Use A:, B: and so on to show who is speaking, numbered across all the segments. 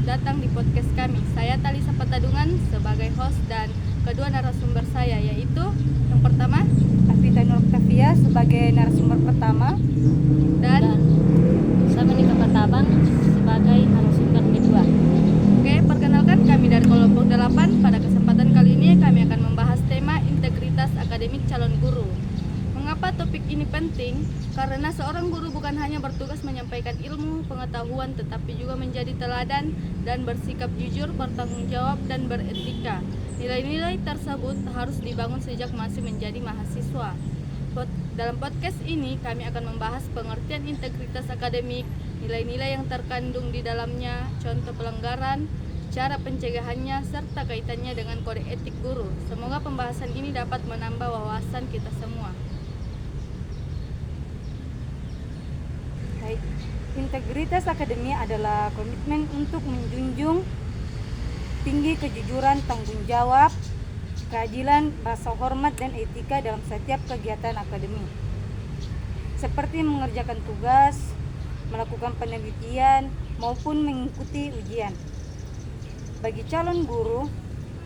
A: datang di podcast kami. Saya Talisa Patadungan sebagai host dan kedua narasumber saya yaitu yang pertama
B: Afita Nur Octavia sebagai narasumber pertama
A: dan
C: saya Menika Patabang sebagai narasumber kedua.
A: Oke, perkenalkan kami dari kelompok 8. Pada kesempatan kali ini kami akan membahas tema integritas akademik calon guru. Mengapa topik ini penting? Karena seorang guru bukan hanya bertugas menyampaikan ilmu, pengetahuan, tetapi juga menjadi teladan dan bersikap jujur, bertanggung jawab, dan beretika. Nilai-nilai tersebut harus dibangun sejak masih menjadi mahasiswa. Dalam podcast ini kami akan membahas pengertian integritas akademik, nilai-nilai yang terkandung di dalamnya, contoh pelanggaran, cara pencegahannya, serta kaitannya dengan kode etik guru. Semoga pembahasan ini dapat menambah wawasan kita semua.
B: Baik. Integritas akademik adalah komitmen untuk menjunjung tinggi kejujuran, tanggung jawab, keadilan, rasa hormat, dan etika dalam setiap kegiatan akademik, seperti mengerjakan tugas, melakukan penelitian, maupun mengikuti ujian. Bagi calon guru,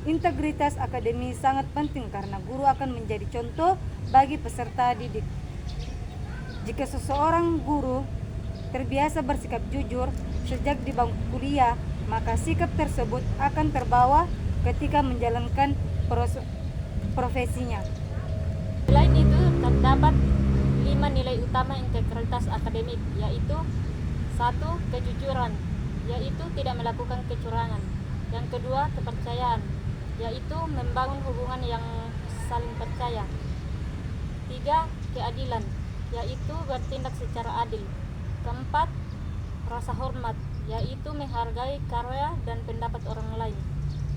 B: integritas akademik sangat penting karena guru akan menjadi contoh bagi peserta didik. Jika seseorang guru terbiasa bersikap jujur sejak di bangku kuliah, maka sikap tersebut akan terbawa ketika menjalankan profesinya.
C: Selain itu, terdapat 5 nilai utama integritas akademik, yaitu 1. Kejujuran, yaitu tidak melakukan kecurangan. Yang kedua, kepercayaan, yaitu membangun hubungan yang saling percaya. 3. Keadilan, yaitu bertindak secara adil. 4. Rasa hormat, yaitu menghargai karya dan pendapat orang lain.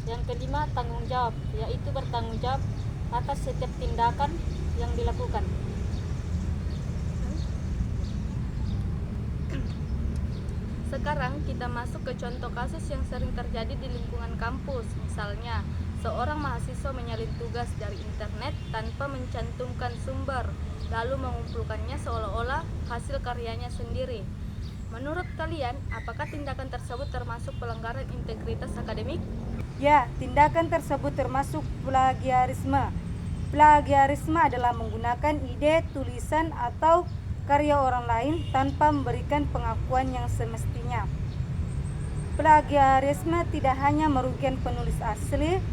C: Yang kelima, tanggung jawab, yaitu bertanggung jawab atas setiap tindakan yang dilakukan.
A: Sekarang kita masuk ke contoh kasus yang sering terjadi di lingkungan kampus. Misalnya, seorang mahasiswa menyalin tugas dari internet tanpa mencantumkan sumber, lalu mengumpulkannya seolah-olah hasil karyanya sendiri. Menurut kalian, apakah tindakan tersebut termasuk pelanggaran integritas akademik?
B: Ya, tindakan tersebut termasuk plagiarisme. Plagiarisme adalah menggunakan ide, tulisan, atau karya orang lain tanpa memberikan pengakuan yang semestinya. Plagiarisme tidak hanya merugikan penulis asli,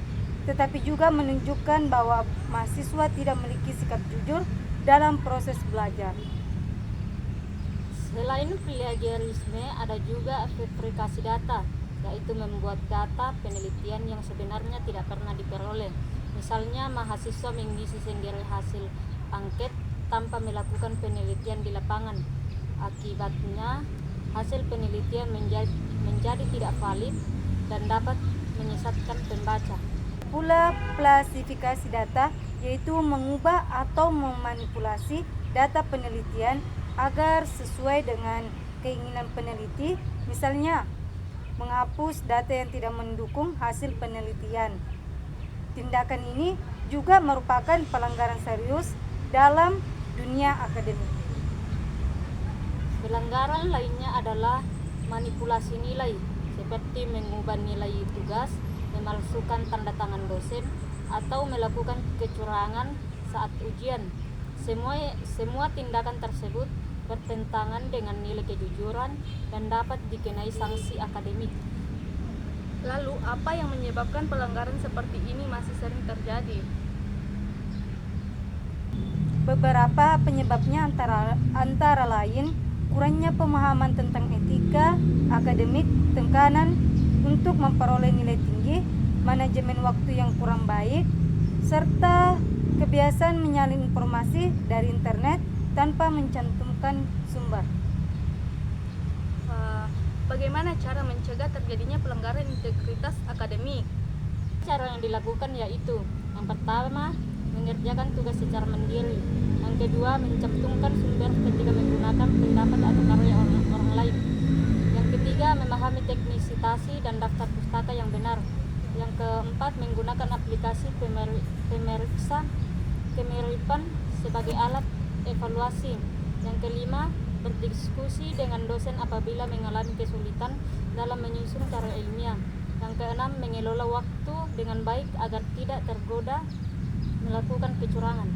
B: tetapi juga menunjukkan bahwa mahasiswa tidak memiliki sikap jujur dalam proses belajar.
C: Selain plagiarisme, ada juga fabrikasi data, yaitu membuat data penelitian yang sebenarnya tidak pernah diperoleh. Misalnya, mahasiswa mengisi sendiri hasil angket tanpa melakukan penelitian di lapangan. Akibatnya, hasil penelitian menjadi tidak valid dan dapat menyesatkan pembaca.
B: Pula klasifikasi data, yaitu mengubah atau memanipulasi data penelitian agar sesuai dengan keinginan peneliti, misalnya menghapus data yang tidak mendukung hasil penelitian. Tindakan ini juga merupakan pelanggaran serius dalam dunia akademik.
C: Pelanggaran lainnya adalah manipulasi nilai, seperti mengubah nilai tugas, memalsukan tanda tangan dosen, atau melakukan kecurangan saat ujian. Semua tindakan tersebut bertentangan dengan nilai kejujuran dan dapat dikenai sanksi akademik.
A: Lalu, apa yang menyebabkan pelanggaran seperti ini masih sering terjadi?
B: Beberapa penyebabnya antara lain kurangnya pemahaman tentang etika akademik, tekanan untuk memperoleh nilai tinggi, manajemen waktu yang kurang baik, serta kebiasaan menyalin informasi dari internet tanpa mencantumkan sumber.
A: Bagaimana cara mencegah terjadinya pelanggaran integritas akademik?
C: Cara yang dilakukan yaitu, yang pertama, mengerjakan tugas secara mandiri. Yang kedua, mencantumkan sumber ketika menggunakan pendapat atau karya orang lain. Yang ketiga, memahami teknisitasi dan daftar pustaka yang benar. Yang keempat, menggunakan aplikasi pemeriksa kemiripan sebagai alat evaluasi. Yang kelima, berdiskusi dengan dosen apabila mengalami kesulitan dalam menyusun karya ilmiah. Yang keenam, mengelola waktu dengan baik agar tidak tergoda melakukan kecurangan.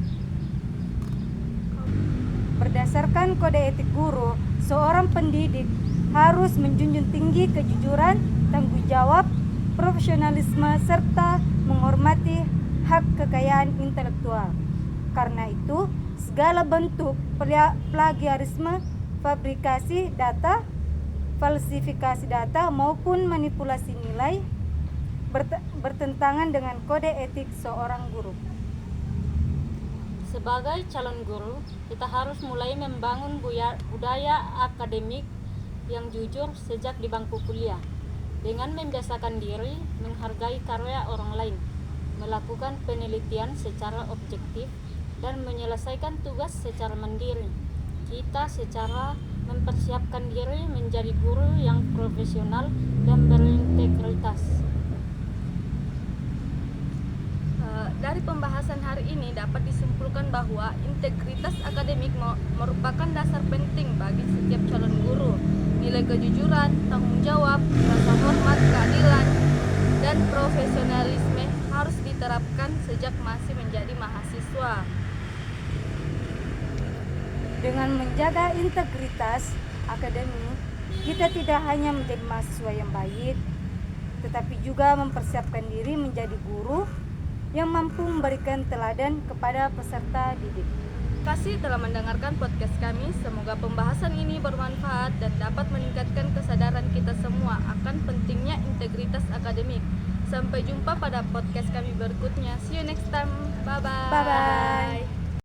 B: Berdasarkan kode etik guru, seorang pendidik harus menjunjung tinggi kejujuran, tanggung jawab, profesionalisme, serta menghormati hak kekayaan intelektual. Karena itu, segala bentuk plagiarisme, fabrikasi data, falsifikasi data maupun manipulasi nilai bertentangan dengan kode etik seorang guru.
C: Sebagai calon guru, kita harus mulai membangun budaya akademik yang jujur sejak di bangku kuliah, dengan membiasakan diri menghargai karya orang lain, melakukan penelitian secara objektif, dan menyelesaikan tugas secara mandiri. Kita secara mempersiapkan diri menjadi guru yang profesional dan berintegritas.
A: Dari pembahasan hari ini dapat disimpulkan bahwa integritas akademik merupakan dasar penting bagi setiap calon guru. Nilai kejujuran, tanggung jawab, rasa hormat, keadilan, dan profesionalisme harus diterapkan sejak masih menjadi mahasiswa.
B: Dengan menjaga integritas akademik, kita tidak hanya menjadi mahasiswa yang baik, tetapi juga mempersiapkan diri menjadi guru yang mampu memberikan teladan kepada peserta didik.
A: Terima kasih telah mendengarkan podcast kami. Semoga pembahasan ini bermanfaat dan dapat meningkatkan kesadaran kita semua akan pentingnya integritas akademik. Sampai jumpa pada podcast kami berikutnya. See you next time.